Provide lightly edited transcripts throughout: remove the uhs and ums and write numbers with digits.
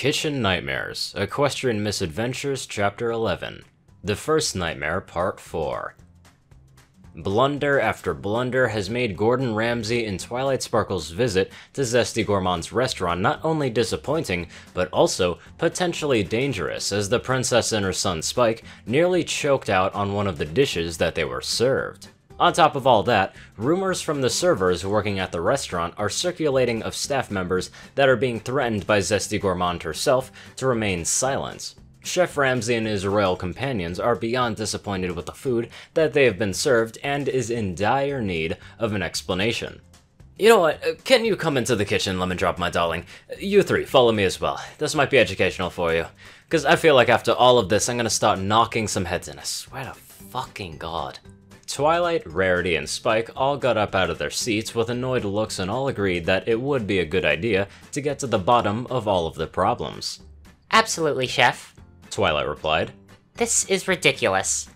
Kitchen Nightmares, Equestrian Misadventures, Chapter 11. The First Nightmare, Part 4. Blunder after blunder has made Gordon Ramsay and Twilight Sparkle's visit to Zesty Gourmand's restaurant not only disappointing, but also potentially dangerous, as the princess and her son Spike nearly choked out on one of the dishes that they were served. On top of all that, rumors from the servers working at the restaurant are circulating of staff members that are being threatened by Zesty Gourmand herself to remain silent. Chef Ramsay and his royal companions are beyond disappointed with the food that they have been served and is in dire need of an explanation. You know what, can you come into the kitchen, Lemon Drop, my darling? You three, follow me as well. This might be educational for you. Because I feel like after all of this, I'm gonna start knocking some heads in. I swear to fucking God. Twilight, Rarity, and Spike all got up out of their seats with annoyed looks and all agreed that it would be a good idea to get to the bottom of all of the problems. Absolutely, Chef. Twilight replied. This is ridiculous.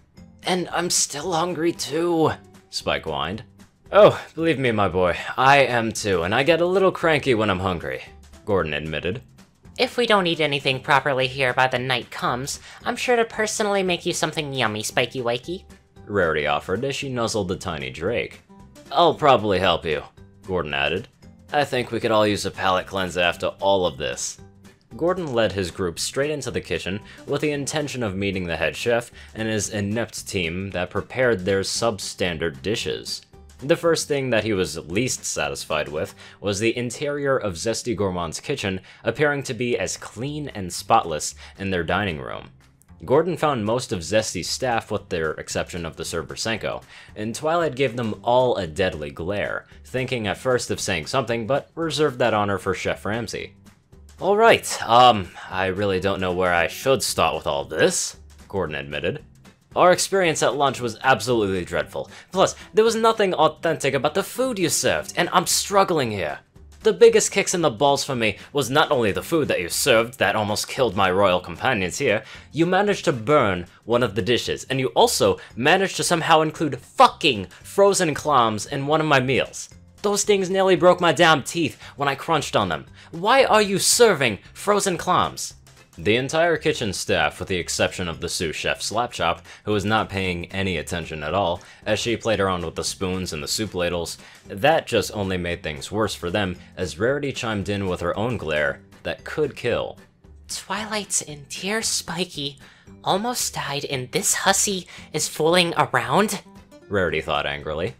And I'm still hungry too, Spike whined. Oh, believe me, my boy, I am too, and I get a little cranky when I'm hungry, Gordon admitted. If we don't eat anything properly here by the night comes, I'm sure to personally make you something yummy, Spikey Wakey, Rarity offered as she nuzzled the tiny Drake. I'll probably help you, Gordon added. I think we could all use a palate cleanser after all of this. Gordon led his group straight into the kitchen with the intention of meeting the head chef and his inept team that prepared their substandard dishes. The first thing that he was least satisfied with was the interior of Zesty Gourmand's kitchen appearing to be as clean and spotless in their dining room. Gordon found most of Zesty's staff with the exception of the server Senko, and Twilight gave them all a deadly glare, thinking at first of saying something, but reserved that honor for Chef Ramsay. Alright, I really don't know where I should start with all this, Gordon admitted. Our experience at lunch was absolutely dreadful. Plus, there was nothing authentic about the food you served, and I'm struggling here. The biggest kicks in the balls for me was not only the food that you served that almost killed my royal companions here, you managed to burn one of the dishes, and you also managed to somehow include fucking frozen clams in one of my meals. Those things nearly broke my damn teeth when I crunched on them. Why are you serving frozen clams? The entire kitchen staff, with the exception of the sous chef Slapchop, who was not paying any attention at all, as she played around with the spoons and the soup ladles, that just only made things worse for them, as Rarity chimed in with her own glare that could kill. Twilight's and dear Spikey almost died and this hussy is fooling around? Rarity thought angrily.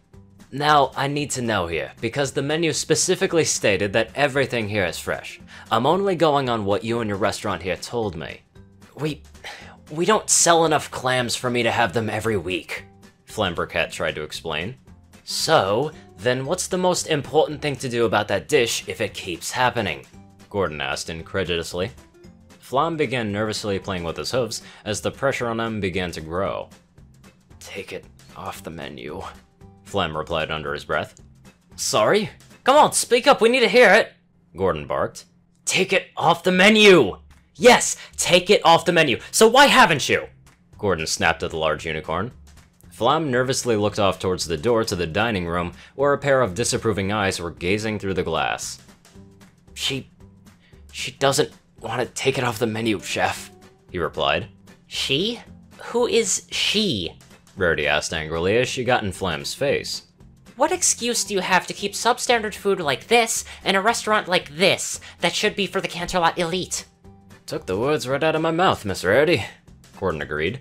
Now, I need to know here, because the menu specifically stated that everything here is fresh. I'm only going on what you and your restaurant here told me. We don't sell enough clams for me to have them every week, Flambriquette tried to explain. So, then what's the most important thing to do about that dish if it keeps happening? Gordon asked incredulously. Flam began nervously playing with his hooves as the pressure on them began to grow. Take it off the menu, Flam replied under his breath. Sorry? Come on, speak up, we need to hear it, Gordon barked. Take it off the menu! Yes, take it off the menu, so why haven't you? Gordon snapped at the large unicorn. Flam nervously looked off towards the door to the dining room, where a pair of disapproving eyes were gazing through the glass. She doesn't want to take it off the menu, chef, he replied. She? Who is she? Rarity asked angrily as she got in Flam's face. What excuse do you have to keep substandard food like this in a restaurant like this that should be for the Canterlot elite? Took the words right out of my mouth, Miss Rarity, Gordon agreed.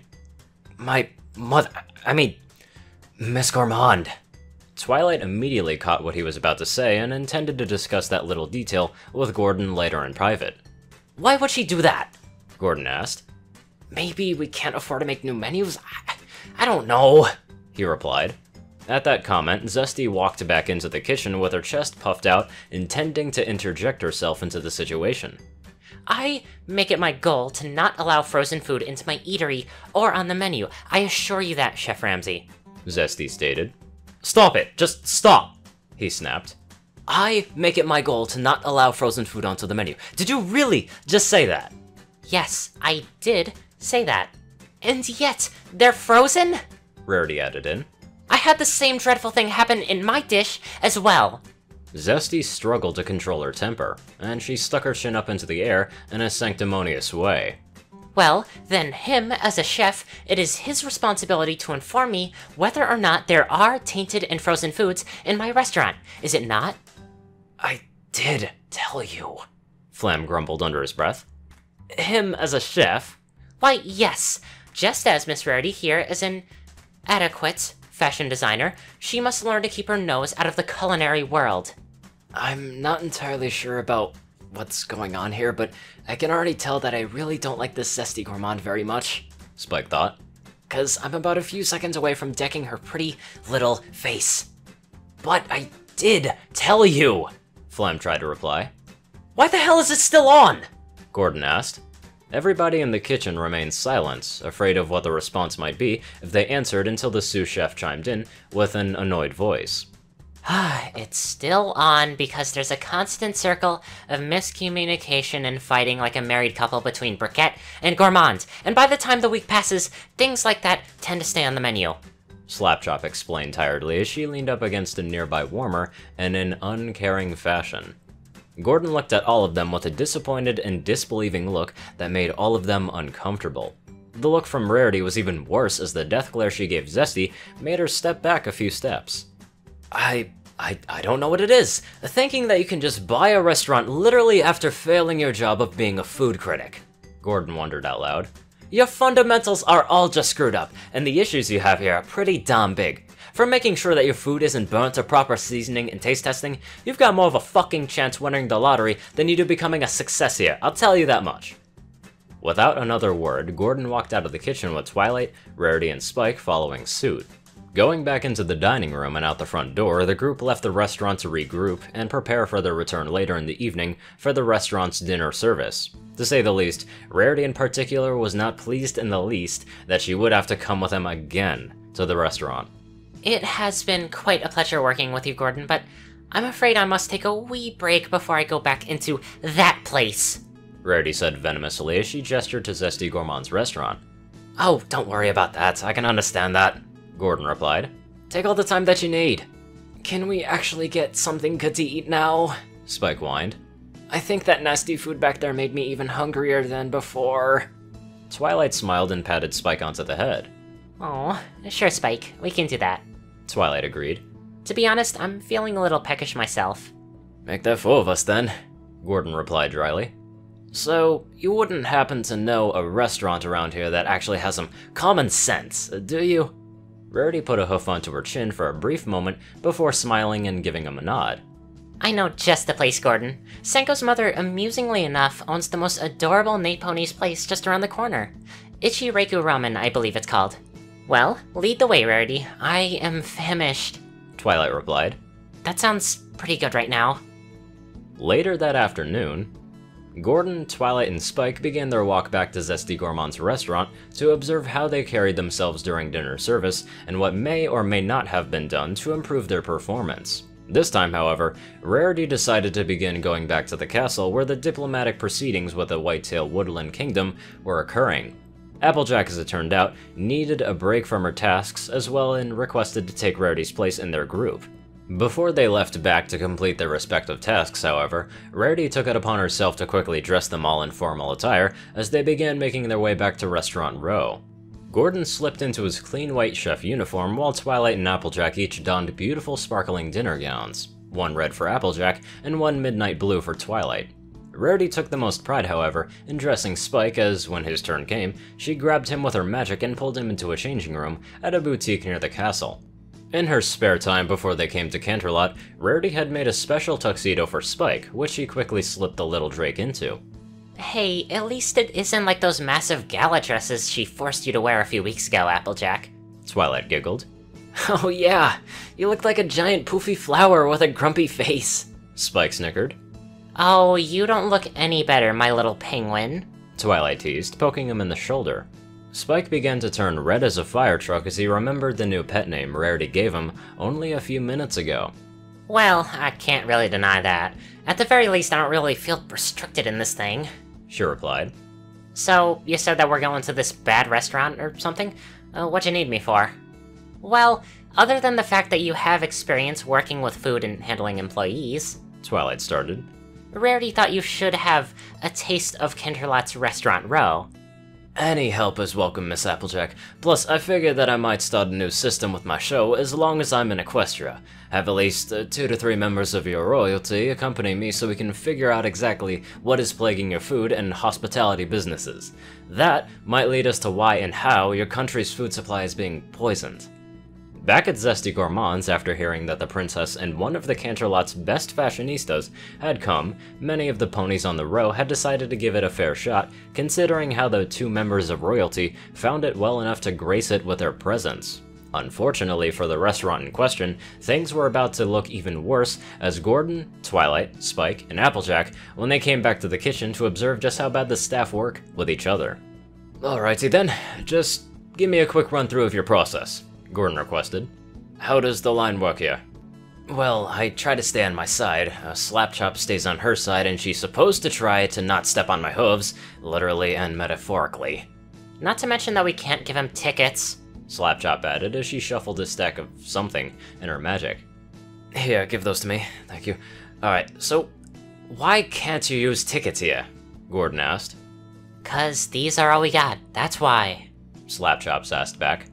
My mother, Miss Gourmand. Twilight immediately caught what he was about to say and intended to discuss that little detail with Gordon later in private. Why would she do that? Gordon asked. Maybe we can't afford to make new menus? I don't know, he replied. At that comment, Zesty walked back into the kitchen with her chest puffed out, intending to interject herself into the situation. I make it my goal to not allow frozen food into my eatery or on the menu. I assure you that, Chef Ramsay, Zesty stated. Stop it! Just stop! He snapped. I make it my goal to not allow frozen food onto the menu. Did you really just say that? Yes, I did say that. And yet, they're frozen? Rarity added in. I had the same dreadful thing happen in my dish as well. Zesty struggled to control her temper, and she stuck her chin up into the air in a sanctimonious way. Well, then him, as a chef, it is his responsibility to inform me whether or not there are tainted and frozen foods in my restaurant, is it not? I did tell you, Flam grumbled under his breath. Him as a chef? Why, yes. Just as Miss Rarity here is an adequate fashion designer, she must learn to keep her nose out of the culinary world. I'm not entirely sure about what's going on here, but I can already tell that I really don't like this Zesty Gourmand very much, Spike thought. 'Cause I'm about a few seconds away from decking her pretty little face. But I did tell you, Flam tried to reply. Why the hell is it still on? Gordon asked. Everybody in the kitchen remained silent, afraid of what the response might be if they answered until the sous chef chimed in with an annoyed voice. It's still on because there's a constant circle of miscommunication and fighting like a married couple between Briquette and Gourmand, and by the time the week passes, things like that tend to stay on the menu. Slapchop explained tiredly as she leaned up against a nearby warmer in an uncaring fashion. Gordon looked at all of them with a disappointed and disbelieving look that made all of them uncomfortable. The look from Rarity was even worse as the death glare she gave Zesty made her step back a few steps. I don't know what it is. Thinking that you can just buy a restaurant literally after failing your job of being a food critic. Gordon wondered out loud. Your fundamentals are all just screwed up, and the issues you have here are pretty damn big. From making sure that your food isn't burnt to proper seasoning and taste testing, you've got more of a fucking chance winning the lottery than you do becoming a success here, I'll tell you that much. Without another word, Gordon walked out of the kitchen with Twilight, Rarity, and Spike following suit. Going back into the dining room and out the front door, the group left the restaurant to regroup and prepare for their return later in the evening for the restaurant's dinner service. To say the least, Rarity in particular was not pleased in the least that she would have to come with him again to the restaurant. It has been quite a pleasure working with you, Gordon, but I'm afraid I must take a wee break before I go back into that place, Rarity said venomously as she gestured to Zesty Gourmand's restaurant. Oh, don't worry about that, I can understand that, Gordon replied. Take all the time that you need. Can we actually get something good to eat now? Spike whined. I think that nasty food back there made me even hungrier than before. Twilight smiled and patted Spike onto the head. Oh, sure, Spike, we can do that. Twilight agreed. To be honest, I'm feeling a little peckish myself. Make that four of us then, Gordon replied dryly. So, you wouldn't happen to know a restaurant around here that actually has some common sense, do you? Rarity put a hoof onto her chin for a brief moment before smiling and giving him a nod. I know just the place, Gordon. Senko's mother, amusingly enough, owns the most adorable Nate Pony's place just around the corner. Ichireku Ramen, I believe it's called. Well, lead the way, Rarity. I am famished, Twilight replied. That sounds pretty good right now. Later that afternoon, Gordon, Twilight, and Spike began their walk back to Zesty Gourmand's restaurant to observe how they carried themselves during dinner service and what may or may not have been done to improve their performance. This time, however, Rarity decided to begin going back to the castle where the diplomatic proceedings with the Whitetail Woodland Kingdom were occurring. Applejack, as it turned out, needed a break from her tasks as well and requested to take Rarity's place in their group. Before they left back to complete their respective tasks, however, Rarity took it upon herself to quickly dress them all in formal attire as they began making their way back to Restaurant Row. Gordon slipped into his clean white chef uniform while Twilight and Applejack each donned beautiful sparkling dinner gowns, one red for Applejack and one midnight blue for Twilight. Rarity took the most pride, however, in dressing Spike as, when his turn came, she grabbed him with her magic and pulled him into a changing room at a boutique near the castle. In her spare time before they came to Canterlot, Rarity had made a special tuxedo for Spike, which she quickly slipped the little Drake into. Hey, at least it isn't like those massive gala dresses she forced you to wear a few weeks ago, Applejack, Twilight giggled. Oh yeah, you look like a giant poofy flower with a grumpy face, Spike snickered. Oh, you don't look any better, my little penguin, Twilight teased, poking him in the shoulder. Spike began to turn red as a fire truck as he remembered the new pet name Rarity gave him only a few minutes ago. Well, I can't really deny that. At the very least, I don't really feel restricted in this thing, she replied. So, you said that we're going to this bad restaurant or something? What'd you need me for? Well, Other than the fact that you have experience working with food and handling employees, Twilight started. Rarity thought you should have a taste of Canterlot's Restaurant Row. Any help is welcome, Miss Applejack. Plus, I figured that I might start a new system with my show as long as I'm in Equestria. Have at least 2 to 3 members of your royalty accompany me so we can figure out exactly what is plaguing your food and hospitality businesses. That might lead us to why and how your country's food supply is being poisoned. Back at Zesty Gourmands, after hearing that the princess and one of the Canterlot's best fashionistas had come, many of the ponies on the row had decided to give it a fair shot, considering how the 2 members of royalty found it well enough to grace it with their presence. Unfortunately for the restaurant in question, things were about to look even worse as Gordon, Twilight, Spike, and Applejack when they came back to the kitchen to observe just how bad the staff work with each other. Alrighty then, just give me a quick run through of your process, Gordon requested. How does the line work here? Well, I try to stay on my side, Slapchop stays on her side, and she's supposed to try to not step on my hooves, literally and metaphorically. Not to mention that we can't give him tickets, Slapchop added as she shuffled a stack of something in her magic. Here, give those to me, thank you. Alright, so why can't you use tickets here? Gordon asked. 'Cause these are all we got, that's why, Slapchops asked back.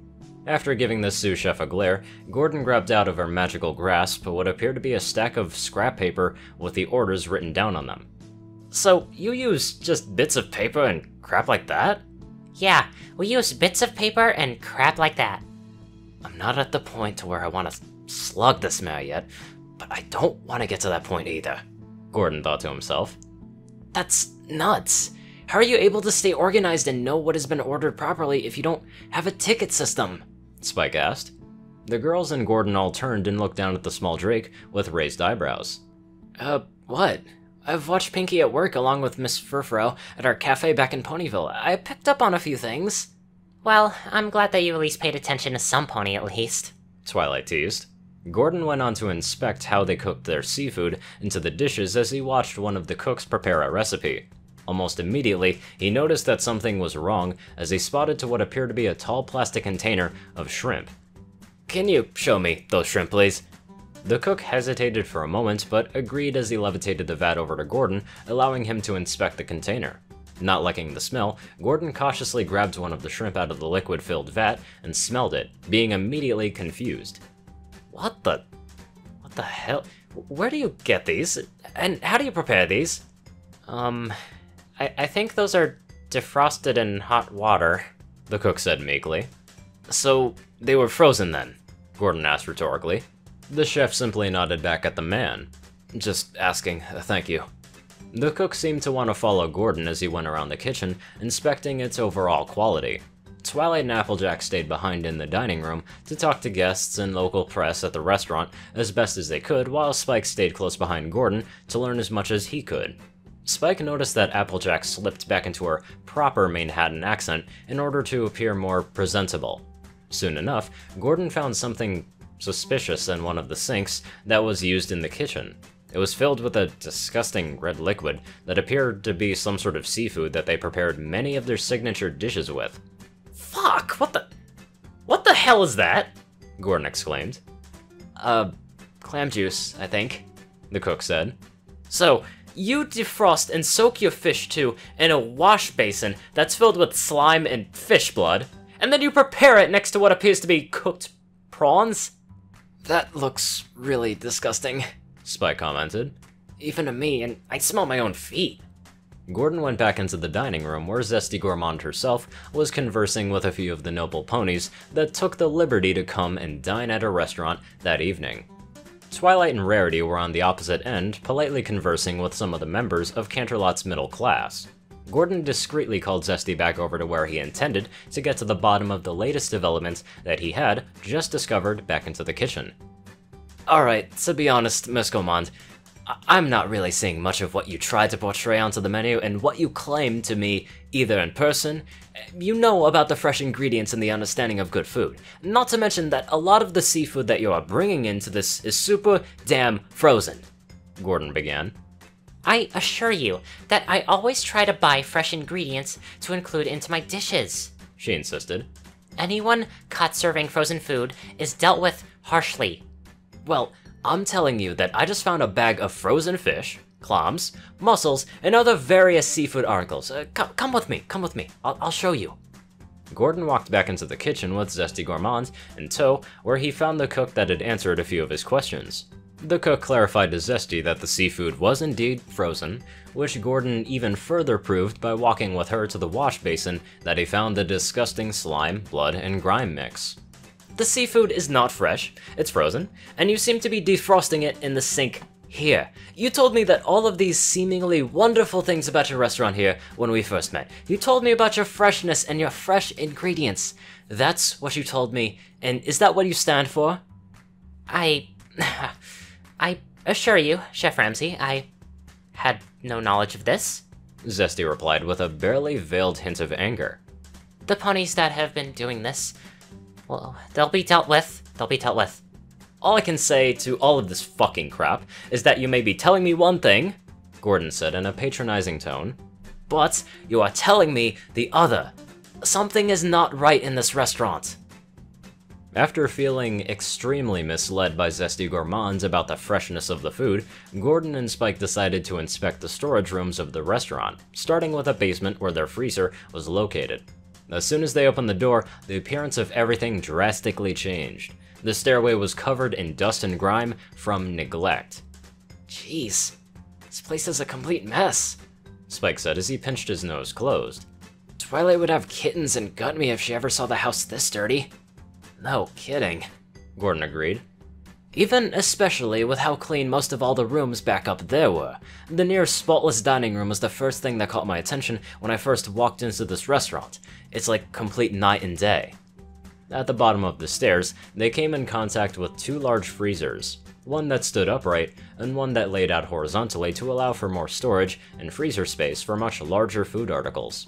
After giving the sous chef a glare, Gordon grabbed out of her magical grasp what appeared to be a stack of scrap paper with the orders written down on them. So, you use just bits of paper and crap like that? Yeah, we use bits of paper and crap like that. I'm not at the point to where I want to slug this mare yet, but I don't want to get to that point either, Gordon thought to himself. That's nuts. How are you able to stay organized and know what has been ordered properly if you don't have a ticket system? Spike asked. The girls and Gordon all turned and looked down at the small Drake with raised eyebrows. What? I've watched Pinky at work along with Miss Furfro at our cafe back in Ponyville. I picked up on a few things. Well, I'm glad that you at least paid attention to some pony at least, Twilight teased. Gordon went on to inspect how they cooked their seafood into the dishes as he watched one of the cooks prepare a recipe. Almost immediately, he noticed that something was wrong as he spotted to what appeared to be a tall plastic container of shrimp. Can you show me those shrimp, please? The cook hesitated for a moment, but agreed as he levitated the vat over to Gordon, allowing him to inspect the container. Not liking the smell, Gordon cautiously grabbed one of the shrimp out of the liquid-filled vat and smelled it, being immediately confused. What the hell? Where do you get these? And how do you prepare these? I think those are defrosted in hot water, the cook said meekly. So, they were frozen then? Gordon asked rhetorically. The chef simply nodded back at the man. Just asking, thank you. The cook seemed to want to follow Gordon as he went around the kitchen, inspecting its overall quality. Twilight and Applejack stayed behind in the dining room to talk to guests and local press at the restaurant as best as they could, while Spike stayed close behind Gordon to learn as much as he could. Spike noticed that Applejack slipped back into her proper Manhattan accent in order to appear more presentable. Soon enough, Gordon found something suspicious in one of the sinks that was used in the kitchen. It was filled with a disgusting red liquid that appeared to be some sort of seafood that they prepared many of their signature dishes with. Fuck, what the hell is that? Gordon exclaimed. Clam juice, I think, the cook said. So, you defrost and soak your fish too in a wash basin that's filled with slime and fish blood, and then you prepare it next to what appears to be cooked prawns? That looks really disgusting, Spike commented. Even to me, and I smell my own feet. Gordon went back into the dining room where Zesty Gourmand herself was conversing with a few of the noble ponies that took the liberty to come and dine at a restaurant that evening. Twilight and Rarity were on the opposite end, politely conversing with some of the members of Canterlot's middle class. Gordon discreetly called Zesty back over to where he intended to get to the bottom of the latest developments that he had just discovered back into the kitchen. Alright, to be honest, Miss Gourmand, I'm not really seeing much of what you tried to portray onto the menu and what you claim to me either in person. You know about the fresh ingredients and the understanding of good food. Not to mention that a lot of the seafood that you are bringing into this is super damn frozen, Gordon began. I assure you that I always try to buy fresh ingredients to include into my dishes, she insisted. Anyone caught serving frozen food is dealt with harshly. Well, I'm telling you that I just found a bag of frozen fish, clams, mussels, and other various seafood articles. Come with me, come with me. I'll show you. Gordon walked back into the kitchen with Zesty Gourmand in tow, where he found the cook that had answered a few of his questions. The cook clarified to Zesty that the seafood was indeed frozen, which Gordon even further proved by walking with her to the wash basin that he found the disgusting slime, blood, and grime mix. The seafood is not fresh, it's frozen, and you seem to be defrosting it in the sink here. You told me that all of these seemingly wonderful things about your restaurant here when we first met. You told me about your freshness and your fresh ingredients. That's what you told me, and is that what you stand for? I assure you, Chef Ramsay, I had no knowledge of this. Zesty replied with a barely veiled hint of anger. The ponies that have been doing this, well, they'll be dealt with. All I can say to all of this fucking crap is that you may be telling me one thing, Gordon said in a patronizing tone, but you are telling me the other. Something is not right in this restaurant. After feeling extremely misled by Zesty Gourmands about the freshness of the food, Gordon and Spike decided to inspect the storage rooms of the restaurant, starting with a basement where their freezer was located. As soon as they opened the door, the appearance of everything drastically changed. The stairway was covered in dust and grime from neglect. Jeez, this place is a complete mess, Spike said as he pinched his nose closed. Twilight would have kittens and gut me if she ever saw the house this dirty. No kidding, Gordon agreed. Even especially with how clean most of all the rooms back up there were. The near spotless dining room was the first thing that caught my attention when I first walked into this restaurant. It's like complete night and day. At the bottom of the stairs, they came in contact with two large freezers, one that stood upright and one that laid out horizontally to allow for more storage and freezer space for much larger food articles.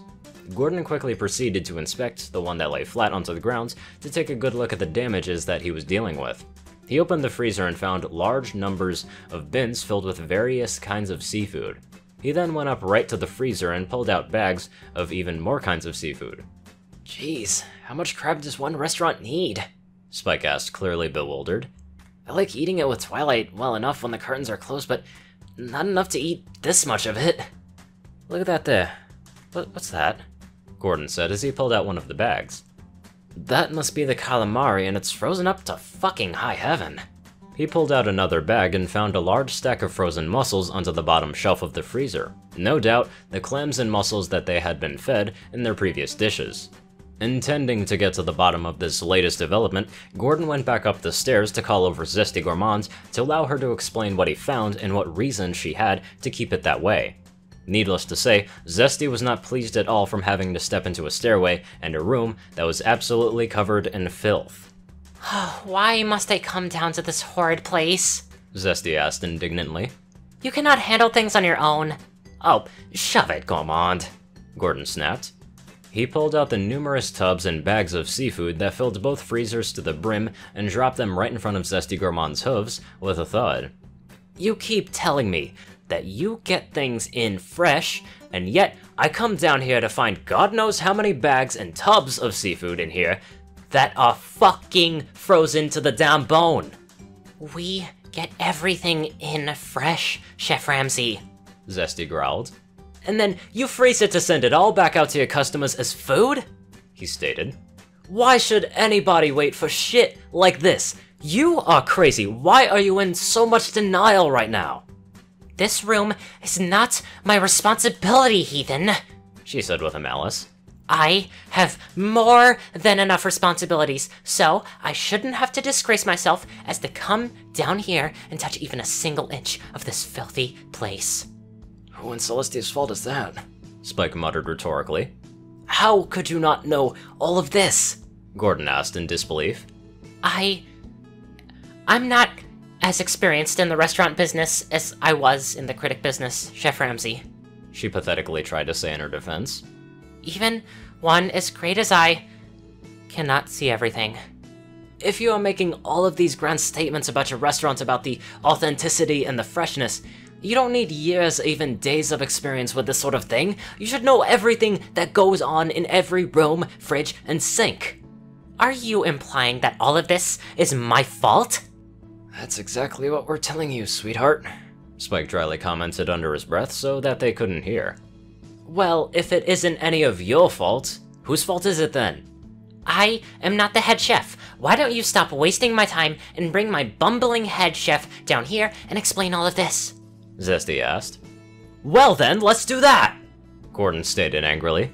Gordon quickly proceeded to inspect the one that lay flat onto the ground to take a good look at the damages that he was dealing with. He opened the freezer and found large numbers of bins filled with various kinds of seafood. He then went up right to the freezer and pulled out bags of even more kinds of seafood. Jeez, how much crab does one restaurant need? Spike asked, clearly bewildered. I like eating it with Twilight well enough when the curtains are closed, but not enough to eat this much of it. Look at that there. What's that? Gordon said as he pulled out one of the bags. That must be the calamari, and it's frozen up to fucking high heaven. He pulled out another bag and found a large stack of frozen mussels onto the bottom shelf of the freezer. No doubt, the clams and mussels that they had been fed in their previous dishes. Intending to get to the bottom of this latest development, Gordon went back up the stairs to call over Zesty Gourmand to allow her to explain what he found and what reason she had to keep it that way. Needless to say, Zesty was not pleased at all from having to step into a stairway and a room that was absolutely covered in filth. Why must I come down to this horrid place? Zesty asked indignantly. You cannot handle things on your own. Oh, shove it, Gourmand, Gordon snapped. He pulled out the numerous tubs and bags of seafood that filled both freezers to the brim and dropped them right in front of Zesty Gourmand's hooves with a thud. You keep telling me that you get things in fresh, and yet I come down here to find God knows how many bags and tubs of seafood in here that are fucking frozen to the damn bone. We get everything in fresh, Chef Ramsay, Zesty growled. And then you freeze it to send it all back out to your customers as food? He stated. Why should anybody wait for shit like this? You are crazy. Why are you in so much denial right now? This room is not my responsibility, heathen, she said with a malice. I have more than enough responsibilities, so I shouldn't have to disgrace myself as to come down here and touch even a single inch of this filthy place. Who in Celestia's fault is that? Spike muttered rhetorically. How could you not know all of this? Gordon asked in disbelief. I'm not as experienced in the restaurant business as I was in the critic business, Chef Ramsay, she pathetically tried to say in her defense. Even one as great as I cannot see everything. If you are making all of these grand statements about your restaurant about the authenticity and the freshness, you don't need years, even days of experience with this sort of thing. You should know everything that goes on in every room, fridge, and sink. Are you implying that all of this is my fault? That's exactly what we're telling you, sweetheart, Spike dryly commented under his breath so that they couldn't hear. Well, if it isn't any of your fault, whose fault is it then? I am not the head chef. Why don't you stop wasting my time and bring my bumbling head chef down here and explain all of this? Zesty asked. Well then, let's do that! Gordon stated angrily.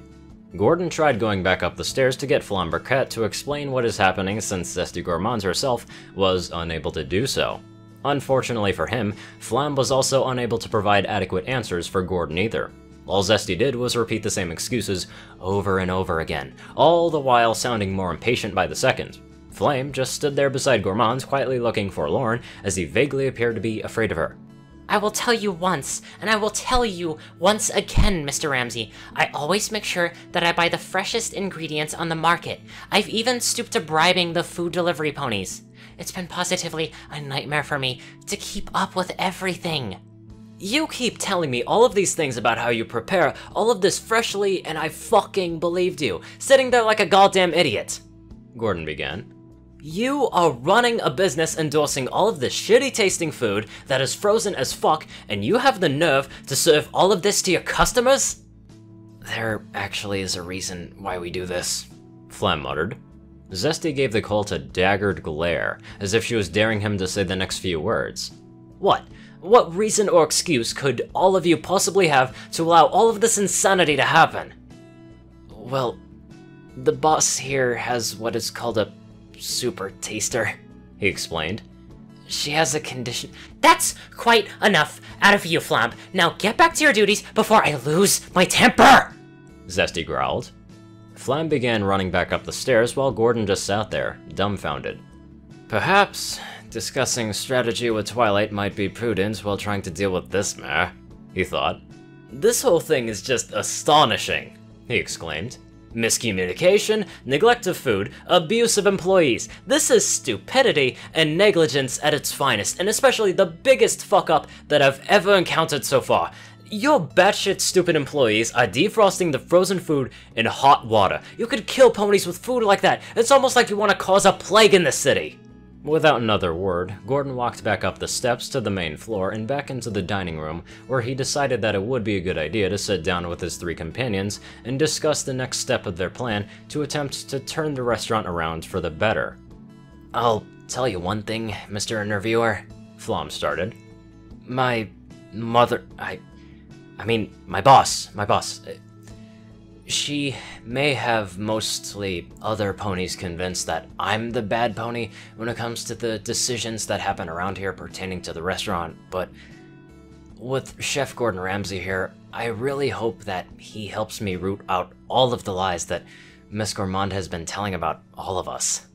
Gordon tried going back up the stairs to get Flamberquette to explain what is happening since Zesty Gourmands herself was unable to do so. Unfortunately for him, Flam was also unable to provide adequate answers for Gordon either. All Zesty did was repeat the same excuses over and over again, all the while sounding more impatient by the second. Flame just stood there beside Gourmands, quietly looking forlorn, as he vaguely appeared to be afraid of her. I will tell you once, and I will tell you once again, Mr. Ramsey. I always make sure that I buy the freshest ingredients on the market. I've even stooped to bribing the food delivery ponies. It's been positively a nightmare for me to keep up with everything. You keep telling me all of these things about how you prepare all of this freshly, and I fucking believed you, sitting there like a goddamn idiot, Gordon began. You are running a business endorsing all of this shitty-tasting food that is frozen as fuck, and you have the nerve to serve all of this to your customers? There actually is a reason why we do this, Flam muttered. Zesty gave the Colt a daggered glare, as if she was daring him to say the next few words. What? What reason or excuse could all of you possibly have to allow all of this insanity to happen? Well, the boss here has what is called a super taster, he explained. She has a condition— That's quite enough out of you, Flam. Now get back to your duties before I lose my temper! Zesty growled. Flam began running back up the stairs while Gordon just sat there, dumbfounded. Perhaps discussing strategy with Twilight might be prudent while trying to deal with this mare, he thought. This whole thing is just astonishing, he exclaimed. Miscommunication, neglect of food, abuse of employees. This is stupidity and negligence at its finest, and especially the biggest fuck-up that I've ever encountered so far. Your batshit stupid employees are defrosting the frozen food in hot water. You could kill ponies with food like that. It's almost like you want to cause a plague in the city. Without another word, Gordon walked back up the steps to the main floor and back into the dining room, where he decided that it would be a good idea to sit down with his three companions and discuss the next step of their plan to attempt to turn the restaurant around for the better. I'll tell you one thing, Mr. Interviewer, Flom started. My mother— I mean, my boss. She may have mostly other ponies convinced that I'm the bad pony when it comes to the decisions that happen around here pertaining to the restaurant, but with Chef Gordon Ramsay here, I really hope that he helps me root out all of the lies that Miss Gourmand has been telling about all of us.